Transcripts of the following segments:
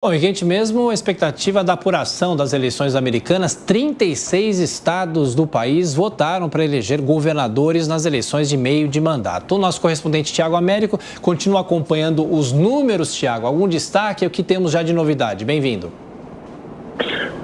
Bom, e gente, mesmo a expectativa da apuração das eleições americanas, 36 estados do país votaram para eleger governadores nas eleições de meio de mandato. O nosso correspondente Tiago Américo continua acompanhando os números. Tiago, algum destaque? O que temos já de novidade? Bem-vindo.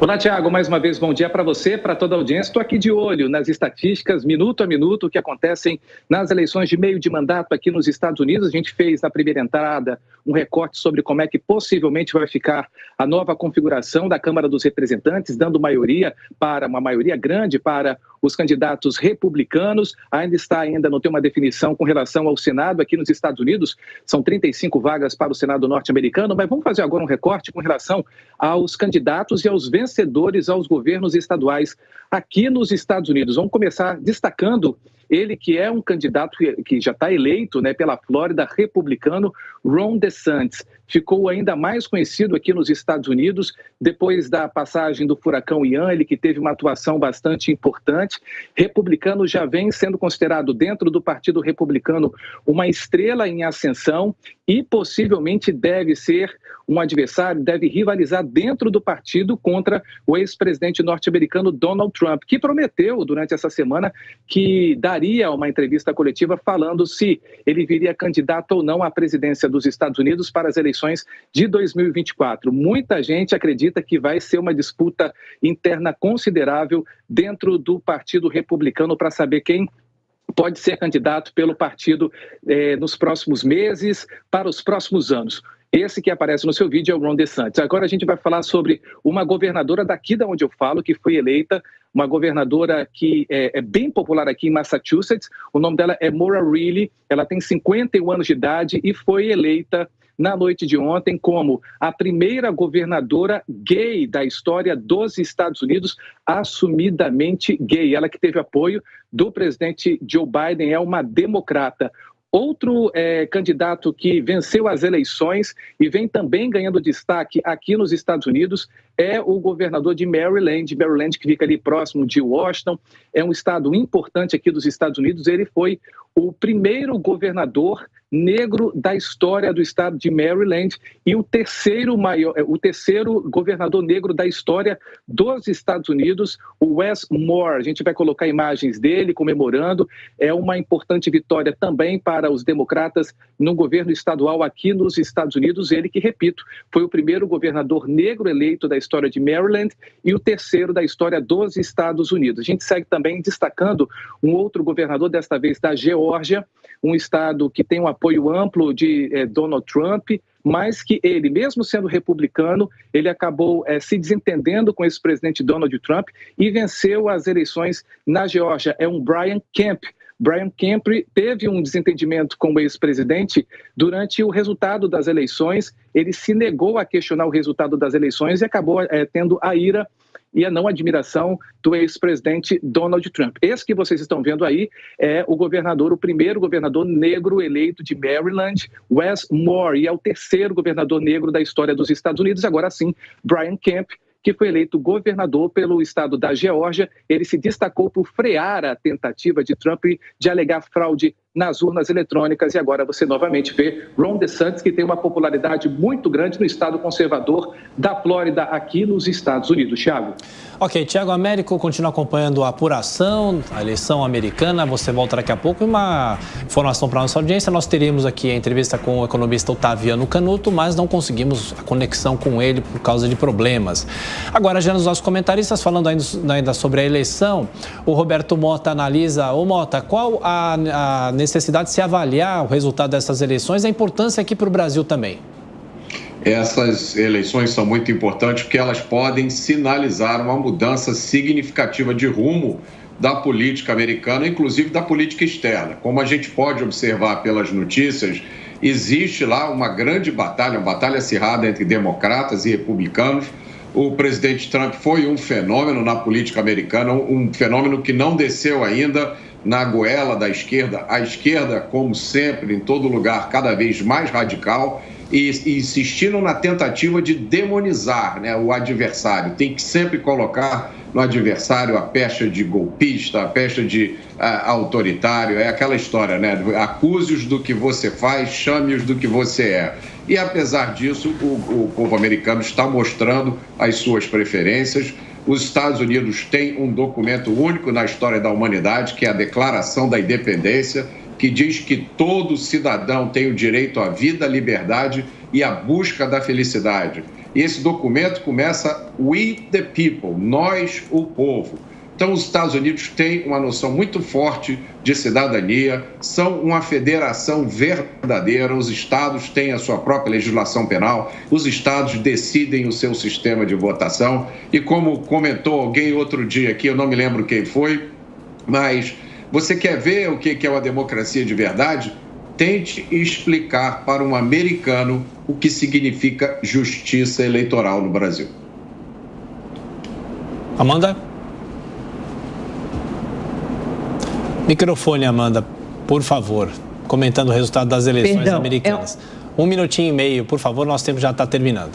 Olá, Tiago. Mais uma vez, bom dia para você, para toda a audiência. Estou aqui de olho nas estatísticas, minuto a minuto, que acontecem nas eleições de meio de mandato aqui nos Estados Unidos. A gente fez na primeira entrada um recorte sobre como é que possivelmente vai ficar a nova configuração da Câmara dos Representantes, dando uma maioria grande para os candidatos republicanos. Ainda não tem uma definição com relação ao Senado aqui nos Estados Unidos. São 35 vagas para o Senado norte-americano, mas vamos fazer agora um recorte com relação aos candidatos e aos vencedores aos governos estaduais aqui nos Estados Unidos. Vamos começar destacando ele, que é um candidato que já está eleito, né, pela Flórida, republicano, Ron DeSantis. Ficou ainda mais conhecido aqui nos Estados Unidos depois da passagem do furacão Ian, ele que teve uma atuação bastante importante. Republicano, já vem sendo considerado dentro do Partido Republicano uma estrela em ascensão e possivelmente deve ser um adversário, deve rivalizar dentro do partido contra o ex-presidente norte-americano Donald Trump, que prometeu durante essa semana que daria uma entrevista coletiva falando se ele viria candidato ou não à presidência dos Estados Unidos para as eleições de 2024. Muita gente acredita que vai ser uma disputa interna considerável dentro do Partido Republicano para saber quem pode ser candidato pelo partido nos próximos meses, para os próximos anos. Esse que aparece no seu vídeo é o Ron DeSantis. Agora a gente vai falar sobre uma governadora daqui da onde eu falo, que foi eleita, uma governadora que é bem popular aqui em Massachusetts. O nome dela é Maura Reilly, ela tem 51 anos de idade e foi eleita na noite de ontem como a primeira governadora gay da história dos Estados Unidos, assumidamente gay. Ela que teve apoio do presidente Joe Biden, é uma democrata. Outro candidato que venceu as eleições e vem também ganhando destaque aqui nos Estados Unidos é o governador de Maryland, que fica ali próximo de Washington, é um estado importante aqui dos Estados Unidos. Ele foi o primeiro governador negro da história do estado de Maryland e o terceiro governador negro da história dos Estados Unidos, o Wes Moore. A gente vai colocar imagens dele comemorando. É uma importante vitória também para os democratas no governo estadual aqui nos Estados Unidos. Ele que, repito, foi o primeiro governador negro eleito da história de Maryland e o terceiro da história dos Estados Unidos. A gente segue também destacando um outro governador, desta vez da Geórgia, um estado que tem um apoio amplo de Donald Trump, mas que ele, mesmo sendo republicano, ele acabou se desentendendo com esse presidente Donald Trump e venceu as eleições na Geórgia. É um Brian Kemp. Brian Kemp teve um desentendimento com o ex-presidente durante o resultado das eleições. Ele se negou a questionar o resultado das eleições e acabou tendo a ira e a não admiração do ex-presidente Donald Trump. Esse que vocês estão vendo aí é o primeiro governador negro eleito de Maryland, Wes Moore, e é o terceiro governador negro da história dos Estados Unidos. Agora sim, Brian Kemp, que foi eleito governador pelo estado da Geórgia. Ele se destacou por frear a tentativa de Trump de alegar fraude nas urnas eletrônicas. E agora você novamente vê Ron DeSantis, que tem uma popularidade muito grande no estado conservador da Flórida, aqui nos Estados Unidos. Thiago. Ok, Tiago Américo continua acompanhando a apuração, a eleição americana. Você volta daqui a pouco. E uma informação para a nossa audiência: nós teríamos aqui a entrevista com o economista Otaviano Canuto, mas não conseguimos a conexão com ele por causa de problemas. Agora, já nos nossos comentaristas, falando ainda sobre a eleição, o Roberto Mota analisa. Ô Mota, qual a necessidade de se avaliar o resultado dessas eleições e a importância aqui para o Brasil também? Essas eleições são muito importantes porque elas podem sinalizar uma mudança significativa de rumo da política americana, inclusive da política externa. Como a gente pode observar pelas notícias, existe lá uma grande batalha, uma batalha acirrada entre democratas e republicanos. O presidente Trump foi um fenômeno na política americana, um fenômeno que não desceu ainda na goela da esquerda. A esquerda, como sempre, em todo lugar, cada vez mais radical, e insistindo na tentativa de demonizar, né, o adversário. Tem que sempre colocar no adversário a pecha de golpista, a pecha de autoritário. É aquela história, né? Acuse-os do que você faz, chame-os do que você é. E, apesar disso, o povo americano está mostrando as suas preferências. Os Estados Unidos têm um documento único na história da humanidade, que é a Declaração da Independência, que diz que todo cidadão tem o direito à vida, à liberdade e à busca da felicidade. E esse documento começa "We the people", nós, o povo. Então, os Estados Unidos têm uma noção muito forte de cidadania, são uma federação verdadeira, os estados têm a sua própria legislação penal, os estados decidem o seu sistema de votação e, como comentou alguém outro dia aqui, eu não me lembro quem foi, mas você quer ver o que é uma democracia de verdade? Tente explicar para um americano o que significa justiça eleitoral no Brasil. Amanda? Microfone, Amanda, por favor, comentando o resultado das eleições americanas. 1 minutinho e meio, por favor, nosso tempo já está terminando.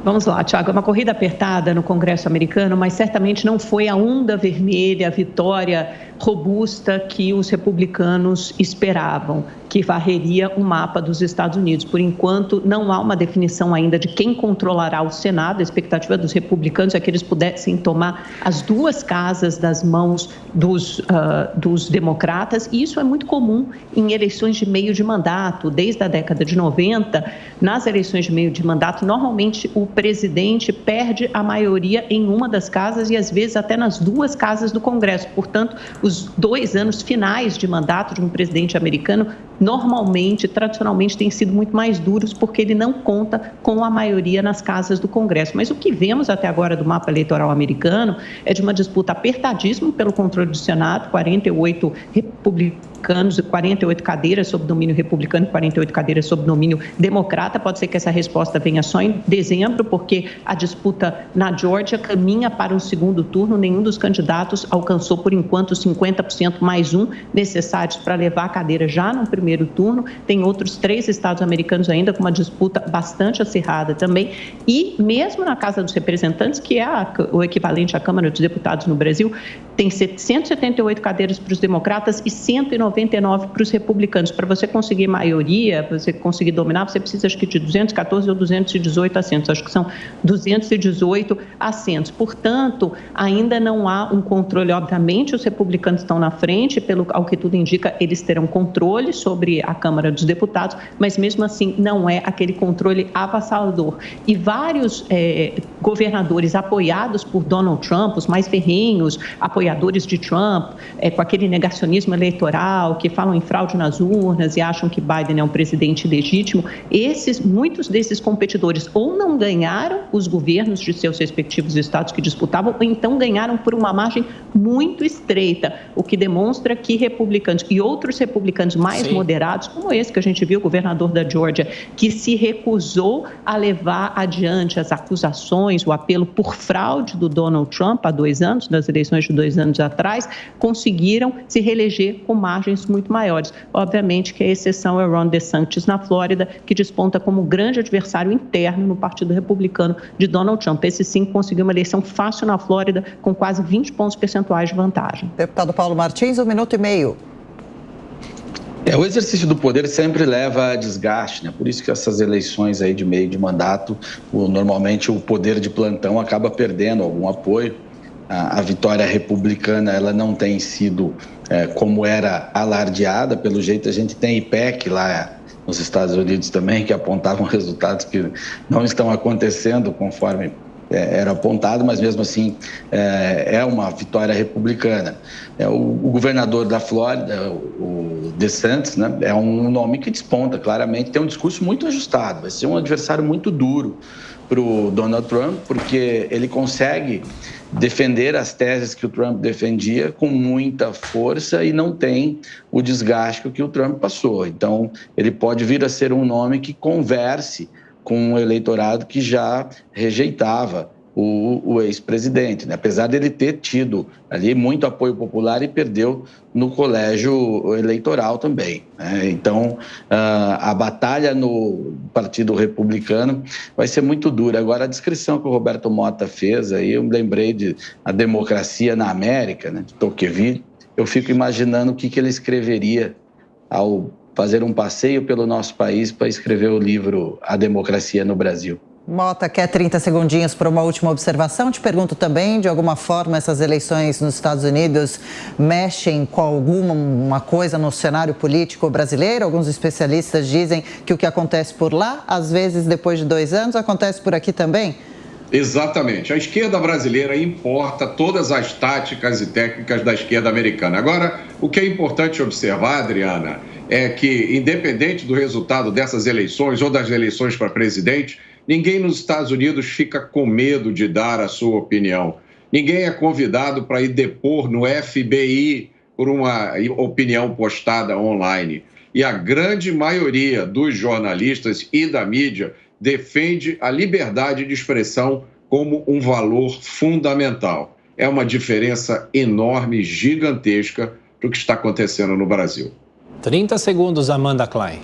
Vamos lá, Tiago, é uma corrida apertada no Congresso americano, mas certamente não foi a onda vermelha, a vitória robusta que os republicanos esperavam, que varreria o mapa dos Estados Unidos. Por enquanto, não há uma definição ainda de quem controlará o Senado. A expectativa dos republicanos é que eles pudessem tomar as duas casas das mãos dos democratas, e isso é muito comum em eleições de meio de mandato. Desde a década de 90, nas eleições de meio de mandato, normalmente o presidente perde a maioria em uma das casas e, às vezes, até nas duas casas do Congresso. Portanto, os 2 anos finais de mandato de um presidente americano normalmente, tradicionalmente, têm sido muito mais duros porque ele não conta com a maioria nas casas do Congresso. Mas o que vemos até agora do mapa eleitoral americano é de uma disputa apertadíssima pelo controle do Senado, 48 republicanos, 48 cadeiras sob domínio republicano e 48 cadeiras sob domínio democrata. Pode ser que essa resposta venha só em dezembro, porque a disputa na Geórgia caminha para um segundo turno. Nenhum dos candidatos alcançou, por enquanto, 50% mais um necessários para levar a cadeira já no primeiro turno. Tem outros 3 estados americanos ainda com uma disputa bastante acirrada também. E mesmo na Casa dos Representantes, que é o equivalente à Câmara dos Deputados no Brasil, tem 178 cadeiras para os democratas e 199 para os republicanos. Para você conseguir maioria, para você conseguir dominar, você precisa, acho que, de 214 ou 218 assentos. Acho que são 218 assentos. Portanto, ainda não há um controle. Obviamente, os republicanos estão na frente, ao que tudo indica, eles terão controle sobre a Câmara dos Deputados, mas mesmo assim não é aquele controle avassalador. E vários governadores apoiados por Donald Trump, os mais ferrenhos apoiadores de Trump, com aquele negacionismo eleitoral, que falam em fraude nas urnas e acham que Biden é um presidente legítimo, muitos desses competidores ou não ganharam os governos de seus respectivos estados que disputavam, ou então ganharam por uma margem muito estreita, o que demonstra que republicanos e outros republicanos mais moderados, como esse que a gente viu, o governador da Geórgia, que se recusou a levar adiante as acusações, o apelo por fraude do Donald Trump há 2 anos, nas eleições de 2 anos atrás, conseguiram se reeleger com margens muito maiores. Obviamente que a exceção é Ron DeSantis na Flórida, que desponta como grande adversário interno no Partido Republicano de Donald Trump. Esse sim conseguiu uma eleição fácil na Flórida, com quase 20 pontos percentuais de vantagem. Deputado Paulo Martins, 1 minuto e meio. O exercício do poder sempre leva a desgaste, né? Por isso que essas eleições aí de meio de mandato, normalmente o poder de plantão acaba perdendo algum apoio. A vitória republicana, ela não tem sido como era alardeada. Pelo jeito, a gente tem IPEC lá nos Estados Unidos também, que apontavam resultados que não estão acontecendo conforme era apontado, mas mesmo assim é uma vitória republicana. O governador da Flórida, o DeSantis, né, é um nome que desponta claramente, tem um discurso muito ajustado, vai ser um adversário muito duro para o Donald Trump, porque ele consegue defender as teses que o Trump defendia com muita força e não tem o desgaste que o Trump passou. Então, ele pode vir a ser um nome que converse com um eleitorado que já rejeitava o ex-presidente, né? Apesar dele ter tido ali muito apoio popular e perdeu no colégio eleitoral também, né? Então, a batalha no Partido Republicano vai ser muito dura. Agora, a descrição que o Roberto Mota fez, aí eu me lembrei de A Democracia na América, né, de Tocqueville. Eu fico imaginando o que ele escreveria ao fazer um passeio pelo nosso país para escrever o livro A Democracia no Brasil. Mota, quer 30 segundinhos para uma última observação? Te pergunto também, de alguma forma, essas eleições nos Estados Unidos mexem com alguma coisa no cenário político brasileiro? Alguns especialistas dizem que o que acontece por lá, às vezes, depois de 2 anos, acontece por aqui também? Exatamente. A esquerda brasileira importa todas as táticas e técnicas da esquerda americana. Agora, o que é importante observar, Adriana, é que, independente do resultado dessas eleições ou das eleições para presidente, ninguém nos Estados Unidos fica com medo de dar a sua opinião. Ninguém é convidado para ir depor no FBI por uma opinião postada online. E a grande maioria dos jornalistas e da mídia defende a liberdade de expressão como um valor fundamental. É uma diferença enorme, gigantesca do que está acontecendo no Brasil. 30 segundos, Amanda Klein.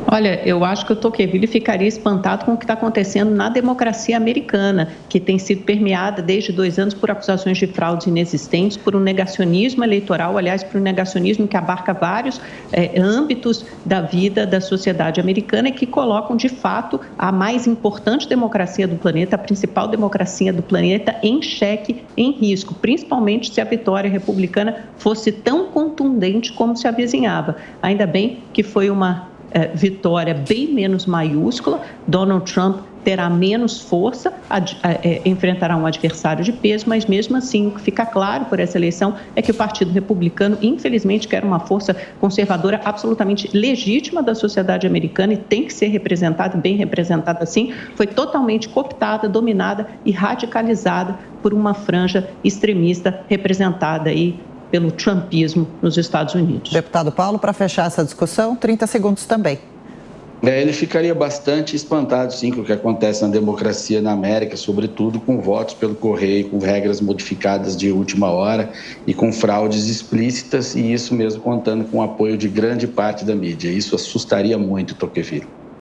Olha, eu acho que o Tocqueville ficaria espantado com o que está acontecendo na democracia americana, que tem sido permeada desde 2 anos por acusações de fraudes inexistentes, por um negacionismo eleitoral, aliás, por um negacionismo que abarca vários âmbitos da vida da sociedade americana e que colocam, de fato, a mais importante democracia do planeta, a principal democracia do planeta, em xeque, em risco, principalmente se a vitória republicana fosse tão contundente como se avizinhava. Ainda bem que foi uma vitória bem menos maiúscula. Donald Trump terá menos força, enfrentará um adversário de peso, mas mesmo assim o que fica claro por essa eleição é que o Partido Republicano, infelizmente, que era uma força conservadora absolutamente legítima da sociedade americana e tem que ser representada, bem representada assim, foi totalmente cooptada, dominada e radicalizada por uma franja extremista representada aí pelo trumpismo nos Estados Unidos. Deputado Paulo, para fechar essa discussão, 30 segundos também. Ele ficaria bastante espantado, sim, com o que acontece na democracia na América, sobretudo com votos pelo correio, com regras modificadas de última hora e com fraudes explícitas, e isso mesmo contando com o apoio de grande parte da mídia. Isso assustaria muito o Tocqueville.